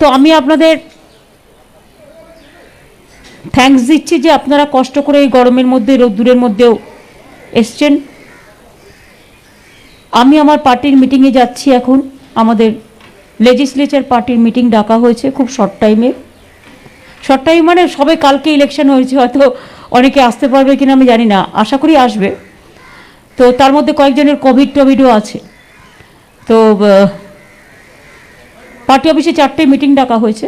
তো আমি আপনাদের থ্যাঙ্কস দিচ্ছি যে আপনারা কষ্ট করে এই গরমের মধ্যে রোদ্দুরের মধ্যেও এসছেন। আমি আমার পার্টির মিটিংয়ে যাচ্ছি এখন। আমাদের লেজিসলেচার পার্টির মিটিং ডাকা হয়েছে খুব শর্ট টাইমে। শর্ট টাইম মানে সবে কালকে ইলেকশন হয়েছে, হয়তো অনেকে আসতে পারবে কিনা আমি জানি না, আশা করি আসবে। তো তার মধ্যে কয়েকজনের কোভিডও আছে। তো পার্টি অফিসে 4টে মিটিং ডাকা হয়েছে,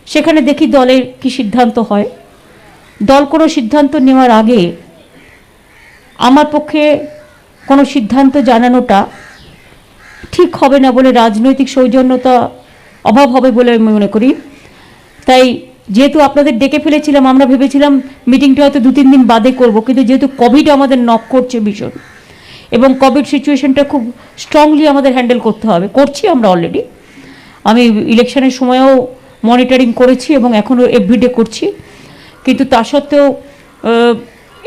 সেখানে দেখি দলের কি সিদ্ধান্ত হয়। দল কোনো সিদ্ধান্ত নেওয়ার আগে আমার পক্ষে কোনো সিদ্ধান্ত জানানোটা ঠিক হবে না বলে, রাজনৈতিক সৌজন্যতা অভাব হবে বলে আমি মনে করি। তাই যেহেতু আপনাদের ডেকে ফেলেছিলাম, আমরা ভেবেছিলাম মিটিংটা হয়তো 2-3 দিন বাদে করব, কিন্তু যেহেতু কোভিড আমাদের নক করছে ভীষণ, এবং কোভিড সিচুয়েশনটা খুব স্ট্রংলি আমাদের হ্যান্ডেল করতে হবে, করছি আমরা অলরেডি। আমি ইলেকশনের সময়ও মনিটরিং করেছি এবং এখনও এভরিডে করছি, কিন্তু তা সত্ত্বেও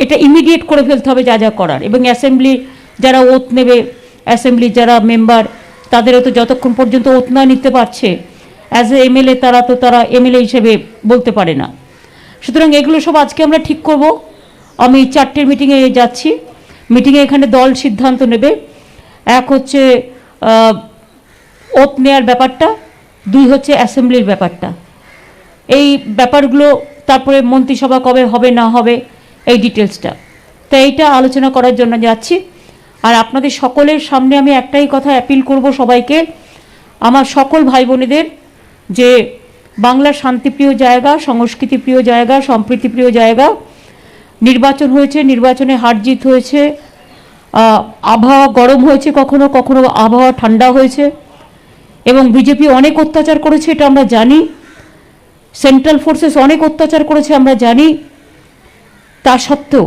এটা ইমিডিয়েট করে ফেলতে হবে যা যা করার। এবং অ্যাসেম্বলি যারা ওথ নেবে, অ্যাসেম্বলি যারা মেম্বার, তাদেরও তো যতক্ষণ পর্যন্ত ওথ না নিতে পারছে অ্যাজ এ এমএলএ, তারা এমএলএ হিসেবে বলতে পারে না। সুতরাং এগুলো সব আজকে আমরা ঠিক করব। আমি 4টে মিটিংয়ে যাচ্ছি। মিটিংয়ে এখানে দল সিদ্ধান্ত নেবে। এক হচ্ছে ওথ নেওয়ার ব্যাপারটা, 2 হচ্ছে অ্যাসেম্বলির ব্যাপারটা। এই ব্যাপারগুলো তারপরে মন্ত্রিসভা কবে হবে না হবে এই ডিটেলসটা, তো এইটা আলোচনা করার জন্য যাচ্ছি। আর আপনাদের সকলের সামনে আমি একটাই কথা অ্যাপিল করব সবাইকে, আমার সকল ভাই বোনেদের, যে বাংলার শান্তিপ্রিয় জায়গা, সংস্কৃতিপ্রিয় জায়গা, সম্প্রীতিপ্রিয় জায়গা, নির্বাচন হয়েছে, নির্বাচনে হার জিত হয়েছে, আবহাওয়া গরম হয়েছে, কখনো কখনো আবহাওয়া ঠান্ডা হয়েছে, এবং বিজেপি অনেক অত্যাচার করেছে এটা আমরা জানি, সেন্ট্রাল ফোর্সেস অনেক অত্যাচার করেছে আমরা জানি। তা সত্ত্বেও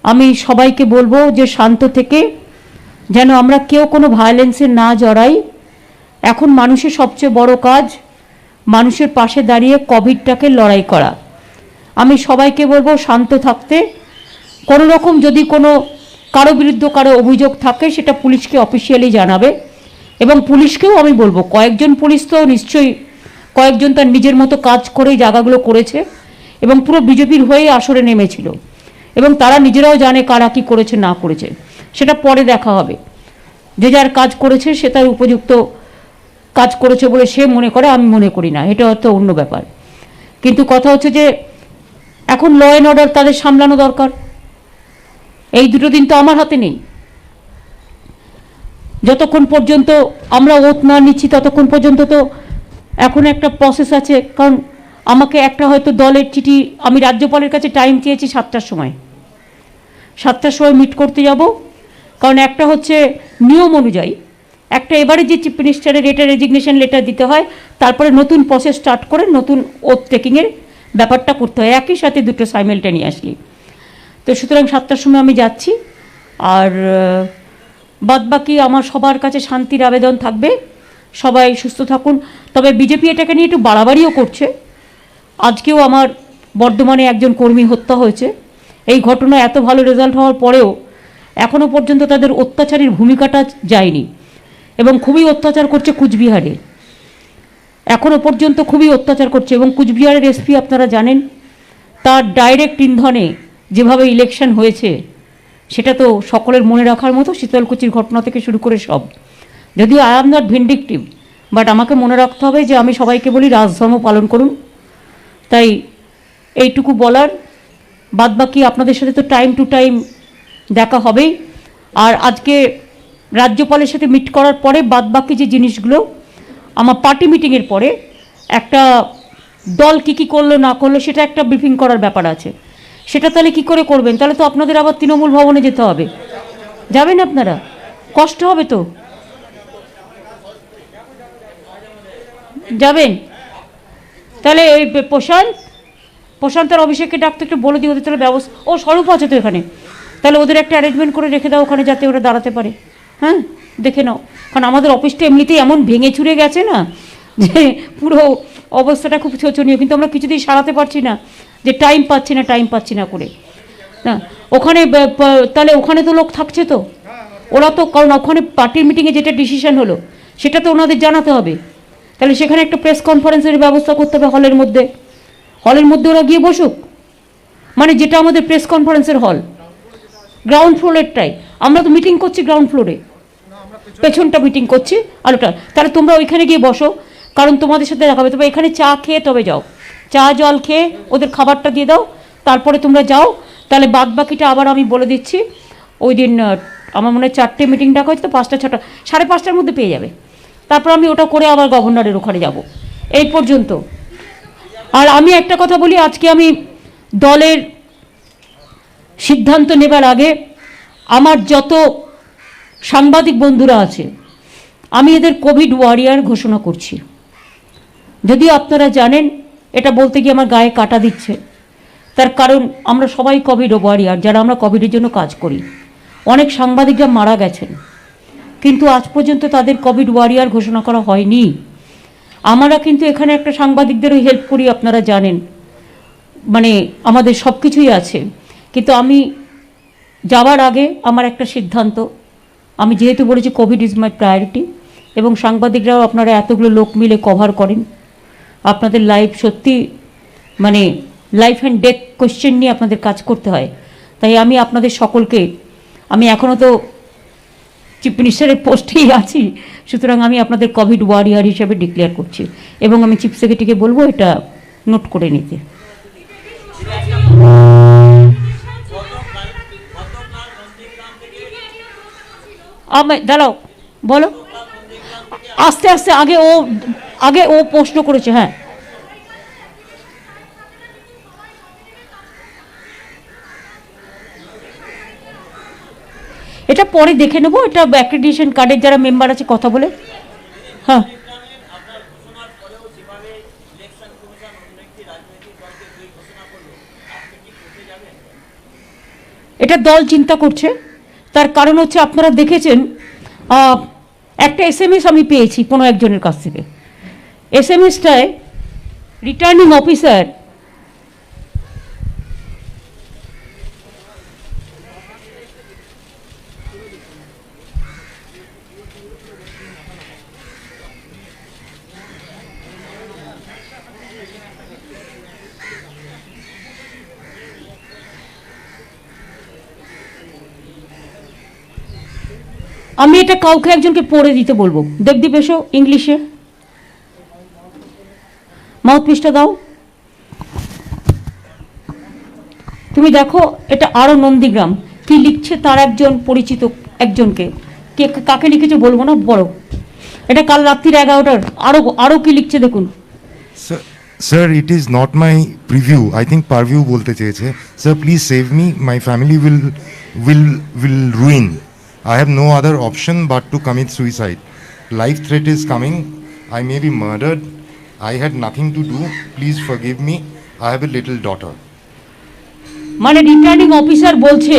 আমি সবাইকে বলবো যে শান্ত থেকে, যেন আমরা কেউ কোনো ভায়োলেন্সে না জড়াই। এখন মানুষের সবচেয়ে বড় কাজ মানুষের পাশে দাঁড়িয়ে কোভিডটাকে লড়াই করা। আমি সবাইকে বলবো শান্ত থাকতে। কোনো রকম যদি কোনো কারো বিরুদ্ধে কারো অভিযোগ থাকে সেটা পুলিশকে অফিসিয়ালি জানাবে, এবং পুলিশকেও আমি বলবো, কয়েকজন পুলিশ তো নিশ্চয়ই কয়েকজন তার নিজের মতো কাজ করেই জায়গাগুলো করেছে, এবং পুরো বিজেপির হয়েই আসরে নেমেছিল, এবং তারা নিজেরাও জানে কারা কী করেছে না করেছে, সেটা পরে দেখা হবে। যে যার কাজ করেছে সে তার উপযুক্ত কাজ করেছে বলে সে মনে করে, আমি মনে করি না, এটা হয়তো অন্য ব্যাপার। কিন্তু কথা হচ্ছে যে এখন ল অ্যান্ড অর্ডার তাদের সামলানো দরকার। এই 2 দিন তো আমার হাতে নেই। যতক্ষণ পর্যন্ত আমরা ওথ না নিচ্ছি ততক্ষণ পর্যন্ত তো এখন একটা প্রসেস আছে। কারণ আমাকে একটা হয়তো দলের চিঠি, আমি রাজ্যপালের কাছে টাইম চেয়েছি 7টার সময়, 7টার সময় মিট করতে যাব। কারণ একটা হচ্ছে নিয়ম অনুযায়ী, একটা এবারে যে চিফ মিনিস্টারের এটা রেজিগনেশন লেটার দিতে হয়, তারপরে নতুন প্রসেস স্টার্ট করে নতুন ওথ টেকিংয়ের ব্যাপারটা করতে হয়, একই সাথে 2টো সাইমেলটেনিয়াসলি। তো সুতরাং 7টার সময় আমি যাচ্ছি। আর বাদবাকি আমার সবার কাছে শান্তির আবেদন থাকবে, সবাই সুস্থ থাকুন। তবে বিজেপি এটাকে নিয়ে একটু বাড়াবাড়িও করছে। আজকেও আমার বর্ধমানে একজন কর্মী হত্যা হয়েছে। এই ঘটনা এত ভালো রেজাল্ট হওয়ার পরেও এখনও পর্যন্ত তাদের অত্যাচারের ভূমিকাটা যায়নি, এবং খুবই অত্যাচার করছে কুচবিহারে, এখনও পর্যন্ত খুবই অত্যাচার করছে। এবং কুচবিহারের এসপি আপনারা জানেন, তার ডাইরেক্ট ইন্ধনে যেভাবে ইলেকশন হয়েছে সেটা তো সকলের মনে রাখার মতো, শীতলকুচির ঘটনা থেকে শুরু করে সব। যদিও I am not vindictive, but আমাকে মনে রাখতে হবে যে আমি সবাইকে বলি রাজধর্ম পালন করুন। তাই এইটুকু বলার, বাদবাকি আপনাদের সাথে তো টাইম টু টাইম দেখা হবেই। আর আজকে রাজ্যপালের সাথে মিট করার পরে বাদবাকি যে জিনিসগুলো, আমার পার্টি মিটিংয়ের পরে একটা দল কী করলো না করলো সেটা একটা ব্রিফিং করার ব্যাপার আছে। সেটা তাহলে কী করে করবেন? তাহলে তো আপনাদের আবার তৃণমূল ভবনে যেতে হবে। যাবেন আপনারা? কষ্ট হবে তো, যাবেন? তাহলে এই প্রশান্ত আর অভিষেককে ডাকতে একটু বলে দিই, ওদের তাহলে ব্যবস্থা, ও স্বরূপ আছে তো এখানে, তাহলে ওদের একটা অ্যারেঞ্জমেন্ট করে রেখে দাও ওখানে, যাতে ওরা দাঁড়াতে পারে। হ্যাঁ, দেখে নাও। কারণ আমাদের অফিসটা এমনিতেই এমন ভেঙে চুরে গেছে না, যে পুরো অবস্থাটা খুব শোচনীয়, কিন্তু আমরা কিছুতেই সারাতে পারছি না, যে টাইম পাচ্ছি না করে না ওখানে। তাহলে ওখানে তো লোক থাকছে তো, ওরা তো, কারণ ওখানে পার্টির মিটিংয়ে যেটা ডিসিশন হলো সেটা তো ওনাদের জানাতে হবে। তাহলে সেখানে একটা প্রেস কনফারেন্সের ব্যবস্থা করতে হবে হলের মধ্যে ওরা গিয়ে বসুক, মানে যেটা আমাদের প্রেস কনফারেন্সের হল গ্রাউন্ড ফ্লোরেরটাই, আমরা তো মিটিং করছি গ্রাউন্ড ফ্লোরে, পেছনটা মিটিং করছি আলোটা, তাহলে তোমরা ওইখানে গিয়ে বসো, কারণ তোমাদের সাথে দেখা হবে। তবে এখানে চা খেয়ে তবে যাও, চা জল খেয়ে ওদের খাবারটা দিয়ে দাও, তারপরে তোমরা যাও। তাহলে বাদ বাকিটা আবার আমি বলে দিচ্ছি, ওই দিন আমার মনে হয় 4টে মিটিং ডাকা হয়েছে, তো 5টা 6টা 5:30টার মধ্যে পেয়ে যাবে। তারপর আমি ওটা করে আবার গভর্নরের ওখানে যাব, এই পর্যন্ত। আর আমি একটা কথা বলি, আজকে আমি দলের সিদ্ধান্ত নেবার আগে আমার যত সাংবাদিক বন্ধুরা আছে, আমি এদের কোভিড ওয়ারিয়ার ঘোষণা করছি। যদিও আপনারা জানেন, এটা বলতে গিয়ে আমার গায়ে কাটা দিচ্ছে, তার কারণ আমরা সবাই কোভিড ওয়ারিয়ার, যারা আমরা কোভিডের জন্য কাজ করি। অনেক সাংবাদিকরা মারা গেছেন, কিন্তু আজ পর্যন্ত তাদের কোভিড ওয়ারিয়ার ঘোষণা করা হয়নি। আমরা কিন্তু এখানে একটা সাংবাদিকদেরও হেল্প করি, আপনারা জানেন, মানে আমাদের সব কিছুই আছে। কিন্তু আমি যাওয়ার আগে আমার একটা সিদ্ধান্ত, আমি যেহেতু বলেছি কোভিড ইজ মাই প্রায়োরিটি, এবং সাংবাদিকরাও আপনারা এতগুলো লোক মিলে কভার করেন, আপনাদের লাইফ সত্যি মানে লাইফ অ্যান্ড ডেথ কোয়েশ্চেন নিয়ে আপনাদের কাজ করতে হয়। তাই আমি আপনাদের সকলকে, আমি এখনও তো চিফ মিনিস্টারের পোস্টেই আছি, সুতরাং আমি আপনাদের কোভিড ওয়ারিয়ার হিসেবে ডিক্লেয়ার করছি, এবং আমি চিফ সেক্রেটারিকে বলবো এটা নোট করে নিতে। দাঁড়াও, বলো আস্তে আস্তে, আগে ও প্রশ্ন করেছে। হ্যাঁ, এটা পরে দেখে নেবো, এটা অ্যাক্রেডিটেশন কার্ডের যারা মেম্বার আছে কথা বলে। হ্যাঁ, এটা দল চিন্তা করছে, তার কারণ হচ্ছে আপনারা দেখেছেন একটা SMS আমি পেয়েছি কোনো একজনের কাছ থেকে। SMS-টায় রিটার্নিং অফিসার আমি এটা কাউকে একজনকে পড়ে দিতে বলবো। দেবদীপ এসো, ইংলিশে মাউথপিসটা দাও। তুমি দেখো, এটা আরও নন্দীগ্রাম কি লিখছে, তার একজন পরিচিত একজনকে, কে কাকে লিখেছে বলবো না, বড়, এটা কাল রাত্রির 11টার, আরও কি লিখছে দেখুন। Sir, it is not my preview. I think Parview bolte cheyeche. Sir, please save me. My family will ruin. I have no other option but to commit suicide. Life threat is coming. I may be murdered. I had nothing to do. Please forgive me. I have a little daughter. মানে returning officer বলছে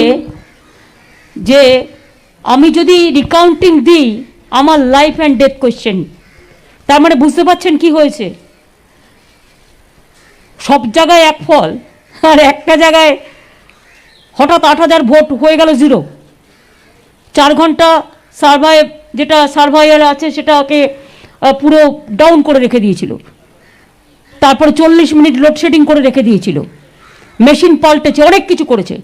যে আমি যদি recounting দিই আমার life and death question. তার মানে বুঝতে পারছেন কি হয়েছে, সব জায়গায় এক ফল, আর একটা জায়গায় হঠাৎ 8,000 ভোট হয়ে গেল 0। 4 ঘন্টা যেটা সার্ভাইয়ার আছে সেটাকে পুরো ডাউন করে রেখে দিয়েছিল, তারপরে 40 মিনিট লোডশেডিং করে রেখে দিয়েছিল, মেশিন পাল্টেছে, অনেক কিছু করেছে।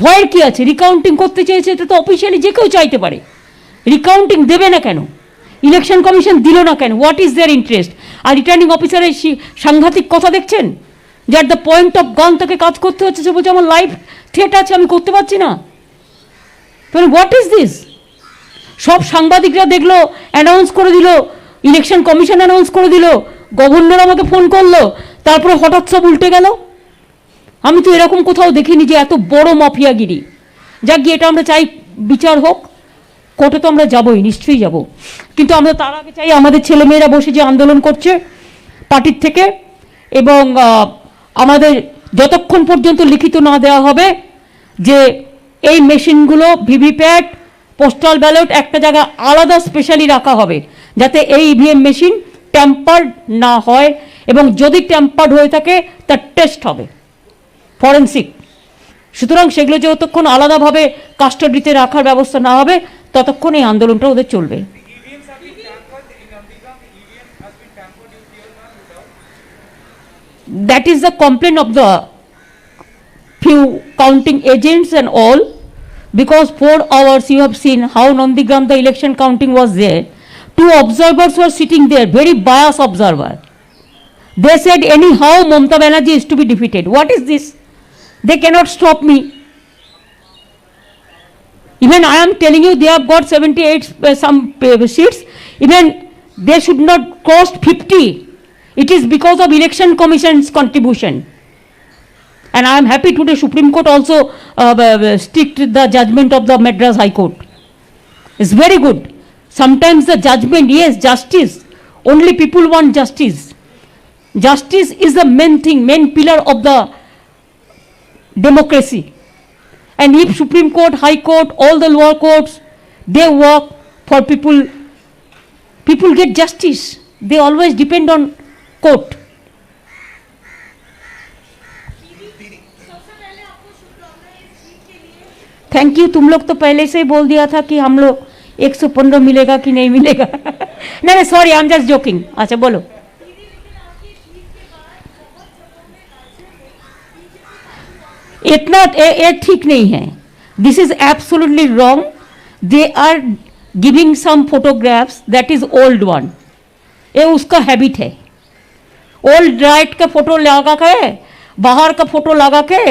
ভয়ের কি আছে, রিকাউন্টিং করতে চেয়েছে, এটা তো অফিসিয়ালি যে কেউ চাইতে পারে। রিকাউন্টিং দেবে না কেন, ইলেকশন কমিশন দিল না কেন, হোয়াট ইজ দেয়ার ইন্টারেস্ট? আর রিটার্নিং অফিসারের সাংঘাতিক কথা দেখছেন, যার দ্য পয়েন্ট অফ গান তাকে কাজ করতে হচ্ছে, সে বলছে আমার লাইফ থ্রেট আছে, আমি করতে পারছি না। তাহলে হোয়াট ইজ দিস? সব সাংবাদিকরা দেখলো, অ্যানাউন্স করে দিল, ইলেকশন কমিশন অ্যানাউন্স করে দিল, গভর্নর আমাকে ফোন করলো, তারপরে হঠাৎ সব উল্টে গেল। আমি তো এরকম কোথাও দেখিনি যে এত বড় মাফিয়াগিরি। যাক গিয়ে, এটা আমরা চাই বিচার হোক, কোর্টে তো আমরা যাবই, নিশ্চয়ই যাব, কিন্তু আমরা তার আগে চাই আমাদের ছেলেমেয়েরা বসে যে আন্দোলন করছে পার্টির থেকে, এবং আমাদের যতক্ষণ পর্যন্ত লিখিত না দেওয়া হবে যে এই মেশিনগুলো ভিভিপ্যাট, পোস্টাল ব্যালট একটা জায়গায় আলাদা স্পেশালি রাখা হবে, যাতে এই ইভিএম মেশিন ট্যাম্পার্ড না হয়, এবং যদি ট্যাম্পার্ড হয়ে থাকে তার টেস্ট হবে ফরেন্সিক। সুতরাং সেগুলো যতক্ষণ আলাদাভাবে কাস্টাডিতে রাখার ব্যবস্থা না হবে ততক্ষণ এই আন্দোলনটা ওদের চলবে। that is the complaint of the few counting agents and all, because 4 hours you have seen how Nandigram the election counting was there. 2 observers were sitting there, very biased observer. They said anyhow Mamata Banerjee is to be defeated. What is this? They cannot stop me. Even I am telling you, they have got 78 some seats. Even they should not cross 50. It is because of election commission's contribution. And I am happy today Supreme Court also stick to the judgment of the Madras High Court. It's very good. Sometimes the judgment, yes, justice. Only people want justice. Justice is the main thing, main pillar of the democracy. And if Supreme Court, High Court, all the lower courts, they work for people, people get justice. They always depend on court. Thank you. तुम लोग तो पहले से ही बोल दिया था कि हम लोग 115 मिलेगा कि नहीं मिलेगा. नहीं नहीं, sorry, I am just joking. अच्छा बोलो. इतना ये ठीक नहीं है. This is absolutely wrong. They are giving some photographs that is old one. ये उसका हैबिट है. ओल्ड राइट का फोटो लगा के, बाहर का फोटो लगा के,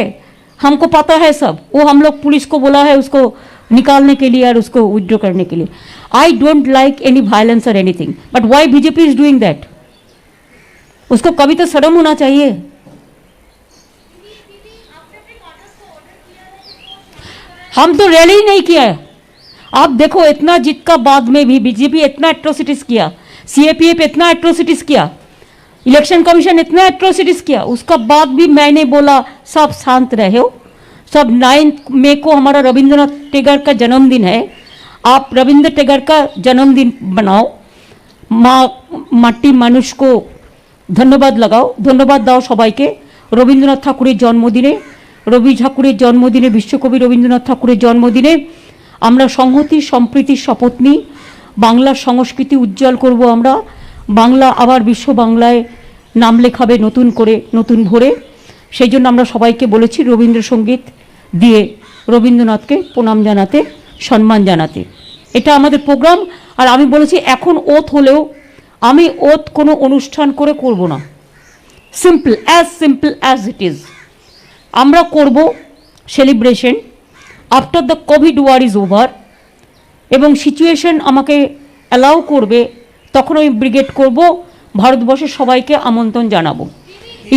हमको पता है सब. वो हम लोग पुलिस को बोला है उसको निकालने के लिए और उसको विड्रॉ करने के लिए. I don't like any violence और anything, but why BJP is doing that? उसको कभी तो शर्म होना चाहिए. हम तो रैली ही नहीं किया है. आप देखो, इतना जीत का बाद में भी बीजेपी इतना एट्रोसिटीज किया, सीएपीएफ इतना एट्रोसिटीज किया, इलेक्शन कमीशन इतना एट्रोसिटीज किया, उसका बाद भी मैंने बोला सब शांत रहे हो. सब 9 मई को हमारा रविंद्रनाथ टैगोर का जन्मदिन है. आप रविंद्र टैगोर का जन्मदिन बनाओ. माटी मानुष को धन्यवाद लगाओ, धन्यवाद दाओ সবাইকে. রবীন্দ্রনাথ ঠাকুরের জন্মদিনে, রবি ঠাকুরের জন্মদিনে, বিশ্বকবি রবীন্দ্রনাথ ঠাকুরের জন্মদিনে আমরা সংহতি সম্প্রীতির শপথ নিই. বাংলার সংস্কৃতি উজ্জ্বল করব আমরা. বাংলা আবার বিশ্ব বাংলায় নাম লেখাবে নতুন করে, নতুন ভোরে. সেই জন্য আমরা সবাইকে বলেছি রবীন্দ্রসঙ্গীত দিয়ে রবীন্দ্রনাথকে প্রণাম জানাতে, সম্মান জানাতে. এটা আমাদের প্রোগ্রাম. আর আমি বলেছি এখন ওথ হলেও আমি ওথ কোনো অনুষ্ঠান করে করব না. সিম্পল অ্যাজ ইট ইজ আমরা করব celebration after the Covid war is over, এবং সিচুয়েশন আমাকে অ্যালাউ করবে তখন আমি ব্রিগেড করব, ভারতবর্ষের সবাইকে আমন্ত্রণ জানাবো.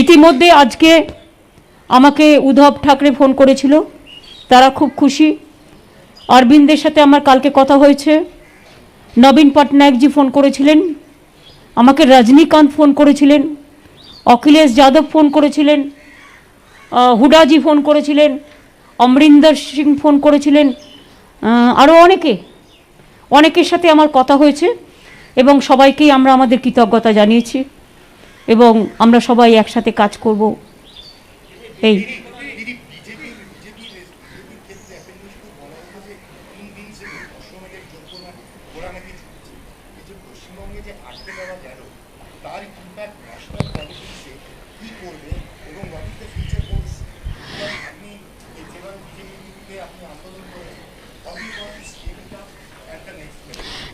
ইতিমধ্যে আজকে আমাকে উদ্ধব ঠাকরে ফোন করেছিল, তারা খুব খুশি. অরবিন্দের সাথে আমার কালকে কথা হয়েছে. নবীন পটনায়কজি ফোন করেছিলেন আমাকে, রজনীকান্ত ফোন করেছিলেন, অখিলেশ যাদব ফোন করেছিলেন, হুডাজি ফোন করেছিলেন, অমরিন্দর সিং ফোন করেছিলেন, আরও অনেকের সাথে আমার কথা হয়েছে এবং সবাইকেই আমরা আমাদের কৃতজ্ঞতা জানিয়েছি এবং আমরা সবাই একসাথে কাজ করব. এই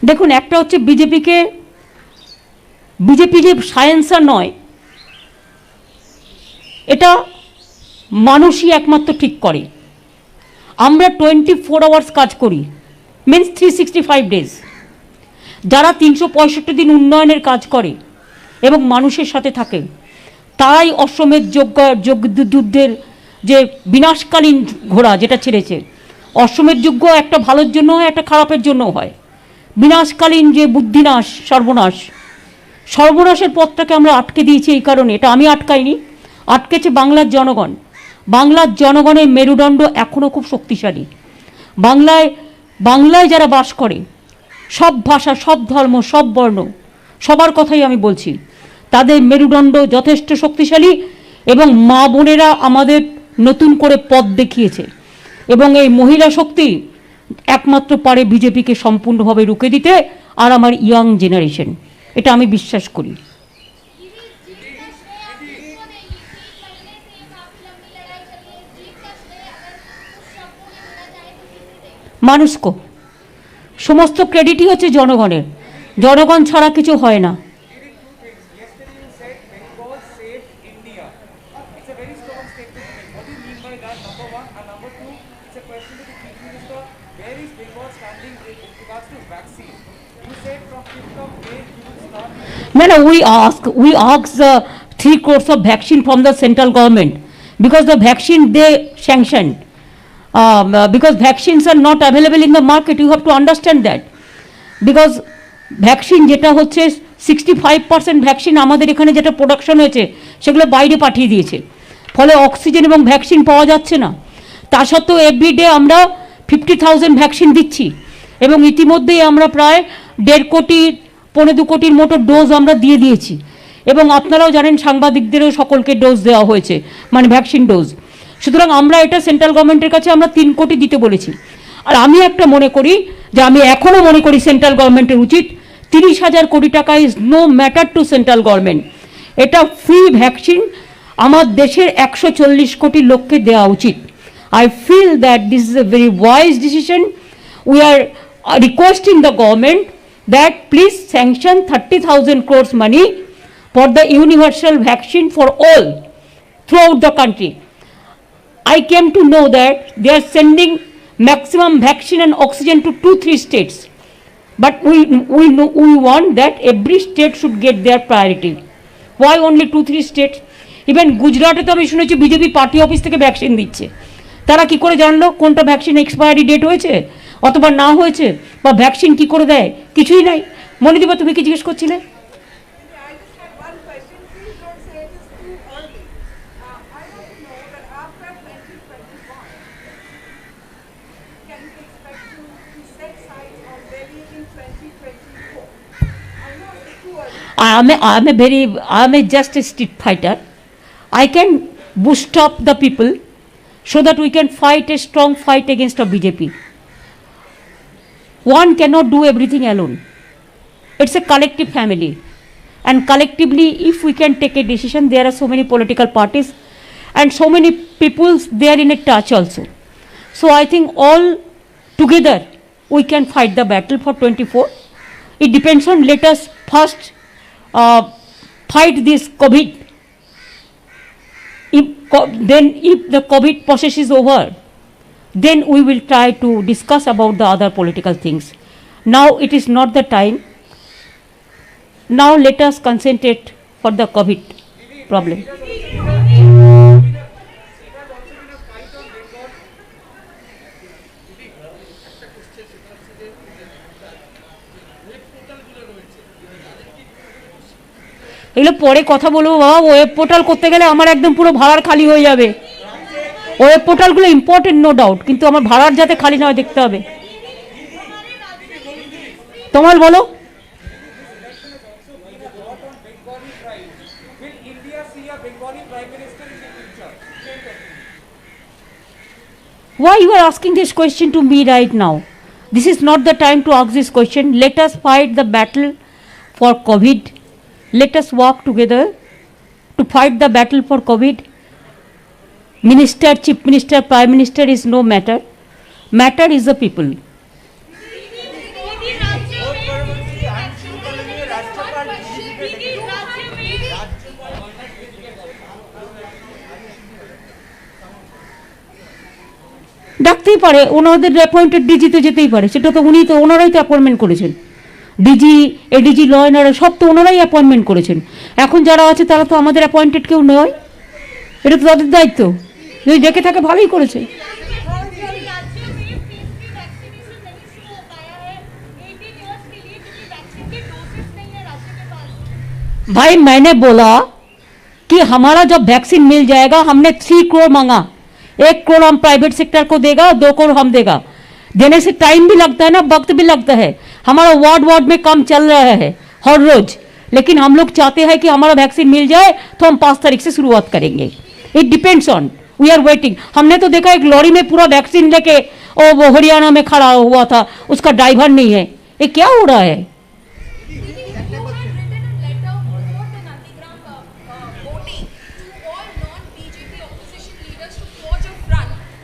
দেখুন, একটা হচ্ছে বিজেপি যে সায়েন্সার নয়, এটা মানুষই একমাত্র ঠিক করে. আমরা 24 আওয়ার্স কাজ করি, মিনস 365 ডেজ. যারা 365 দিন উন্নয়নের কাজ করে এবং মানুষের সাথে থাকে, তারাই অশ্বমেধ যজ্ঞের যে বিনাশকালীন ঘোড়া যেটা ছেড়েছে. অশ্বমেধ যজ্ঞ একটা ভালোর জন্য হয়, একটা খারাপের জন্য হয়. বিনাশকালীন যে বুদ্ধিনাশ, সর্বনাশের পথটাকে আমরা আটকে দিয়েছি. এই কারণে, এটা আমি আটকাইনি, আটকেছে বাংলার জনগণ. বাংলার জনগণের মেরুদণ্ড এখনও খুব শক্তিশালী. বাংলায় যারা বাস করে, সব ভাষা, সব ধর্ম, সব বর্ণ, সবার কথাই আমি বলছি, তাদের মেরুদণ্ড যথেষ্ট শক্তিশালী এবং মা বোনেরা আমাদের নতুন করে পথ দেখিয়েছে এবং এই মহিলা শক্তি একমাত্র পারে বিজেপিকে সম্পূর্ণভাবে রুখে দিতে, আর আমার ইয়াং জেনারেশন, এটা আমি বিশ্বাস করি. মানুষকে সমস্ত ক্রেডিটই হচ্ছে জনগণের, জনগণ ছাড়া কিছু হয় না। No, no, we ask 3 crores of vaccine from the central government because the vaccine they sanctioned. Because vaccines are not available in the market, you have to understand that. Because vaccine যেটা হচ্ছে 65% vaccine আমাদের এখানে যেটা production হয়েছে সেগুলো বাইরে পাঠিয়ে দিয়েছে, ফলে অক্সিজেন এবং ভ্যাকসিন পাওয়া যাচ্ছে না। তা সত্ত্বেও এভরিডে আমরা 50,000 ভ্যাকসিন দিচ্ছি এবং ইতিমধ্যেই আমরা প্রায় 1.5 কোটি 1.25 কোটির মতো ডোজ আমরা দিয়ে দিয়েছি এবং আপনারাও জানেন সাংবাদিকদেরও সকলকে ডোজ দেওয়া হয়েছে, মানে ভ্যাকসিন ডোজ। সুতরাং আমরা এটা সেন্ট্রাল গভর্নমেন্টের কাছে আমরা 3 কোটি দিতে বলেছি। আর আমি একটা মনে করি যে আমি এখনও মনে করি সেন্ট্রাল গভর্নমেন্টের উচিত 30,000 কোটি টাকা is no matter to central government, এটা ফ্রি ভ্যাকসিন আমার দেশের 140 কোটি লোককে দেওয়া উচিত। I feel that this is a very wise decision. We are requesting the government that please sanction 30,000 crores money for the universal vaccine for all throughout the country. I came to know that they are sending maximum vaccine and oxygen to 2-3 states. But we want that every state should get their priority. Why only 2-3 states? Even গুজরাটে তো আমি শুনেছি BJP party office থেকে vaccine দিচ্ছে। তারা কি করে জানলো কোনটা ভ্যাকসিন এক্সপায়ারি ডেট হয়েছে অথবা না হয়েছে, বা ভ্যাকসিন কি করে দেয়? কিছুই নাই। মনিদীপা, তুমি কি জিজ্ঞেস করছিলে? I'm just a street fighter. I can boost up the people so that we can fight a strong fight against the BJP. One cannot do everything alone. It's a collective family. And collectively, if we can take a decision, there are so many political parties and so many people, they are in a touch also. So I think all together we can fight the battle for 24. It depends on, let us first fight this COVID. If the COVID process is over, then we will try to discuss about the other political things. Now it is not the time. Now let us concentrate for the COVID problem. এগুলো পরে কথা বলবো বাবা। Web portal করতে গেলে আমার একদম পুরো ভাড়ার খালি হয়ে যাবে। ওয়েব পোর্টালগুলো ইম্পর্টেন্ট নো ডাউট, কিন্তু আমার ভাড়ার যাতে খালি নয় দেখতে হবে। তোমার বলো। Why you are asking this question to me right now? This is not the time to ask this question. Let us fight the battle for COVID. Let us work together to fight the battle for COVID. Minister, Chief Minister, Prime Minister is no matter. Matter is the people. ডাকতেই পারে, ওনাদের appointed DG তো যেতেই পারে, সেটা তো উনি তো ওনারাই তো অ্যাপয়েন্টমেন্ট করেছেন। DG, ADG, law and order সব তো ওনারাই অ্যাপয়েন্টমেন্ট করেছেন। এখন যারা আছে তারা তো আমাদের অ্যাপয়েন্টেড কেউ নয়, এটা তো তাদের দায়িত্ব। যদি ডেকে থাকে ভালোই করেছে। भाई मैंने बोला कि हमारा जब वैक्सीन मिल जाएगा, हमने 3 करोड़ मांगा, 1 करोड़ हम प्राइवेट सेक्टर को देगा, 2 करोड़ हम देगा। देने से टाइम भी लगता है ना, वक्त भी लगता है। हमारा वार्ड में काम चल रहा है हर रोज, लेकिन हम लोग चाहते हैं कि हमारा वैक्सीन मिल जाए तो हम 5 तारीख से शुरुआत करेंगे। It depends on, we are waiting. हमने तो देखा एक लॉरी में पूरा वैक्सीन लेके वो हरियाणा में खड़ा हुआ था, उसका ड्राइवर नहीं है। ये क्या हो रहा है?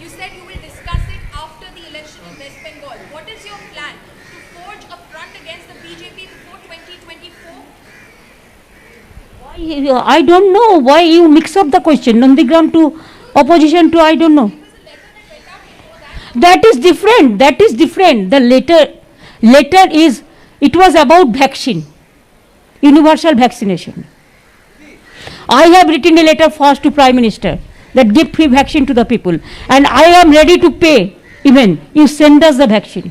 You said you will discuss it after the election in West Bengal. I don't know why you mix up the question. Nandigram to opposition to I don't know. That is different. That is different. The letter is, it was about vaccine, universal vaccination. I have written a letter first to Prime Minister that give free vaccine to the people, and I am ready to pay even you send us the vaccine.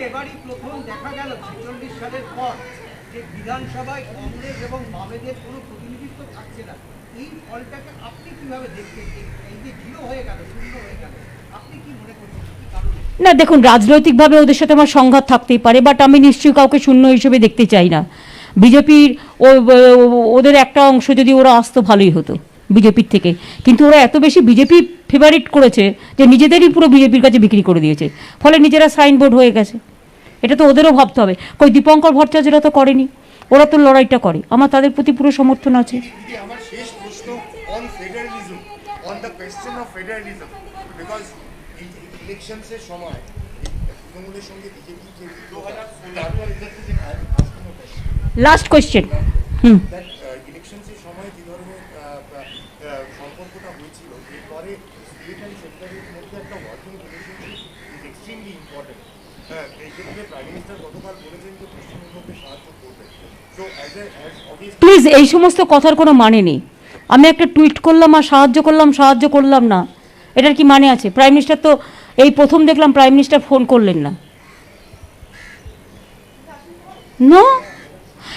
এবারই প্রথম দেখা গেল 46 সালের পর যে বিধানসভায় কংগ্রেস এবং বামেদের কোনো প্রতিনিধিত্ব থাকছে না। এই ফলটাকে আপনি কিভাবে দেখছেন? এই যে জিরো হয়ে গেল, শূন্য হয়ে গেল, আপনি কি মনে করছেন কি কারণে? না দেখুন, রাজনৈতিকভাবে ওদের সাথে আমার সংঘাত থাকতেই পারে, বাট আমি নিশ্চয়ই কাউকে শূন্য হিসেবে দেখতে চাই না। বিজেপির ওদের একটা অংশ যদি ওরা আসতো ভালোই হতো বিজেপির থেকে, কিন্তু ওরা এত বেশি বিজেপি ফেভারিট করেছে যে নিজেদেরই পুরো বিজেপির কাছে বিক্রি করে দিয়েছে, ফলে নিজেরা সাইনবোর্ড হয়ে গেছে। এটা তো ওদেরও ভাবতে হবে। কই দীপঙ্কর ভট্টাচার্যরা তো করেনি, ওরা তো লড়াইটা করে, আমার তাদের প্রতি পুরো সমর্থন আছে। আমার শেষ প্রশ্ন on federalism, on the question of federalism, because ইলেকশনসের সময় তৃণমূলের সঙ্গে বিজেপি যে 2016 লাস্ট কোয়েশ্চেন। ইলেকশনসের সময় যে ধরনের সম্পর্কটা হয়েছিল, এরপরে স্টেট অ্যান্ড সেন্টারের মধ্যে একটা working relationship is extremely important. এই ক্ষেত্রে প্রাইম মিনিস্টার গতকাল বলেছেন যে পশ্চিমবঙ্গকে সাহায্য করবেন। সো প্লিজ এই সমস্ত কথার কোনো মানে নেই। আমি একটা টুইট করলাম আর সাহায্য করলাম না, এটার কি মানে আছে? প্রাইম মিনিস্টার তো এই প্রথম দেখলাম প্রাইম মিনিস্টার ফোন করলেন না।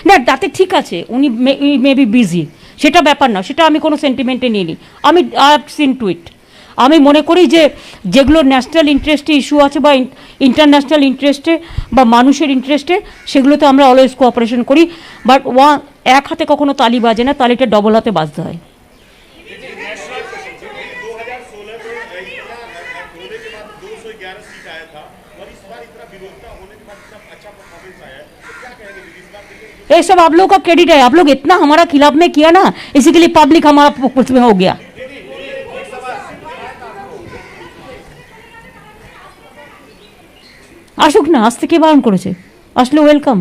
না তাতে ঠিক আছে, উনি মে বি বিজি, সেটা ব্যাপার না, সেটা আমি কোনো সেন্টিমেন্টে নিইনি। আমি আই হ্যাভ সিন টুইট। আমি মনে করি যে যেগুলো ন্যাশনাল ইন্টারেস্টে ইস্যু আছে বা ইন্টারন্যাশনাল ইন্টারেস্টে বা মানুষের ইন্টারেস্টে, সেগুলোতে আমরা অলওয়েজ কোঅপারেশন করি, বাট এক হাতে কখনো তালি বাজে না, তালিটা ডবল হাতে বাজতে হয়। ये सब आप लोगों का क्रेडिट है, आप लोग इतना हमारा खिलाफ में किया ना, इसी के लिए पब्लिक हमारा उसमें हो गया। আসুক না, আসতে কে বারণ করেছে? আসলে welcome.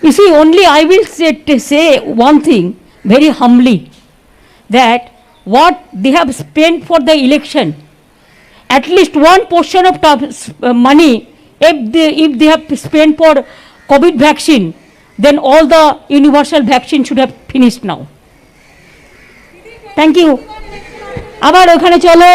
You see, only I will say one thing very humbly, that what they have spent for the election, at least one portion of money, if they have spent for COVID vaccine, then all the universal vaccine should have finished now. Thank you. আবার ওখানে চলো।